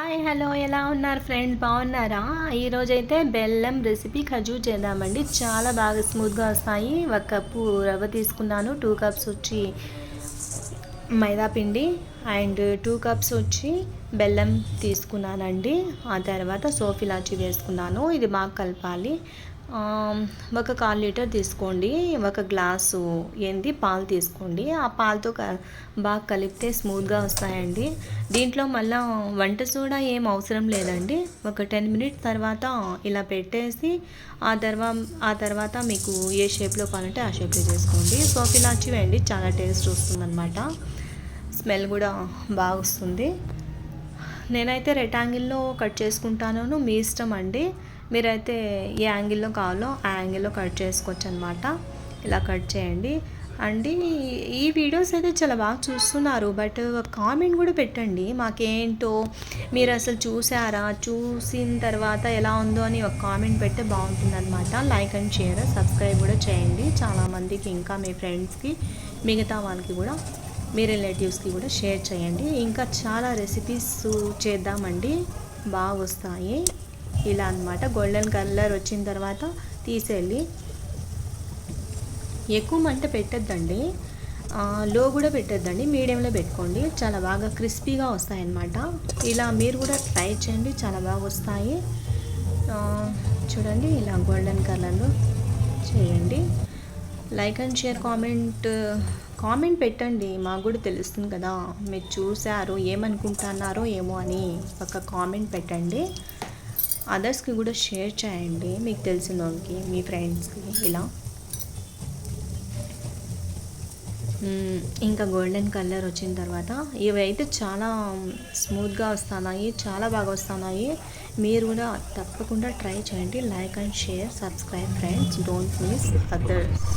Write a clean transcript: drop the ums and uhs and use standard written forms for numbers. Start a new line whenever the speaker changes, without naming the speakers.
Hi hello ఎలా ఉన్నారు friends, బాగున్నారా? ఈరోజైతే బెల్లం రెసిపీ ఖజూర్ చేద్దామండి. చాలా బాగా స్మూత్గా వస్తాయి. 1 కప్పు రవ్వ తీసుకున్నాను, 2 కప్స్ వచ్చి మైదా పిండి అండ్ 2 కప్స్ వచ్చి బెల్లం తీసుకున్నానండి. ఆ తర్వాత సోఫ్ ఇలాచి వేసుకున్నాను. ఇది బాగా కలపాలి. ఒక 1/4 లీటర్ తీసుకోండి. 1 గ్లాసు పాలు తీసుకోండి. ఆ పాలతో బాగా కలిపితే స్మూత్గా వస్తాయండి. దీంట్లో మళ్ళీ వంట సోడా ఏం అవసరం లేదండి. ఒక 10 మినిట్స్ తర్వాత ఇలా పెట్టేసి ఆ తర్వాత మీకు ఏ షేప్లో కావాలంటే ఆ షేప్లో చేసుకోండి. సోఫ్ ఇలాచి వేయండి, చాలా టేస్ట్ వస్తుందన్నమాట. స్మెల్ కూడా బాగా వస్తుంది. నేనైతే రెక్టాంగిల్లో కట్ చేసుకుంటాను, మీ ఇష్టం అండి. మీరైతే ఏ యాంగిల్లో కావాలో ఆ యాంగిల్లో కట్ చేసుకోవచ్చు అనమాట. ఇలా కట్ చేయండి అండి. ఈ వీడియోస్ అయితే చాలా బాగా చూస్తున్నారు, బట్ కామెంట్ కూడా పెట్టండి మాకేంటో, మీరు అసలు చూసారా, చూసిన తర్వాత ఎలా ఉందో అని ఒక కామెంట్ పెడితే బాగుంటుంది అనమాట. లైక్ అండ్ షేర్, సబ్స్క్రైబ్ కూడా చేయండి. చాలామందికి ఇంకా మీ ఫ్రెండ్స్కి, మిగతా వాళ్ళకి కూడా, మీ రిలేటివ్స్కి కూడా షేర్ చేయండి. ఇంకా చాలా రెసిపీస్ చేద్దామండి, బాగా వస్తాయి. ఇలా అనమాట. గోల్డెన్ కలర్ వచ్చిన తర్వాత తీసేయాలి. ఎక్కువ మంట పెట్టద్దండి, లో కూడా పెట్టద్దండి, మీడియంలో పెట్టుకోండి. చాలా బాగా క్రిస్పీగా వస్తాయి అన్నమాట. ఇలా మీరు కూడా ట్రై చేయండి, చాలా బాగా వస్తాయి. చూడండి, ఇలా గోల్డెన్ కలర్లో చేయండి. లైక్ అండ్ షేర్, కామెంట్ పెట్టండి, మాకు కూడా తెలుస్తుంది కదా మీరు చూసారు, ఏమనుకుంటున్నారో ఏమో అని ఒక కామెంట్ పెట్టండి. అదర్స్కి కూడా షేర్ చేయండి, మీకు తెలిసిన వాళ్ళకి, మీ ఫ్రెండ్స్కి. ఇలా ఇంకా గోల్డెన్ కలర్ వచ్చిన తర్వాత ఇవైతే చాలా స్మూత్గా వస్తున్నాయి, చాలా బాగా వస్తున్నాయి. మీరు కూడా తప్పకుండా ట్రై చేయండి. Like and share, subscribe friends, don't miss others.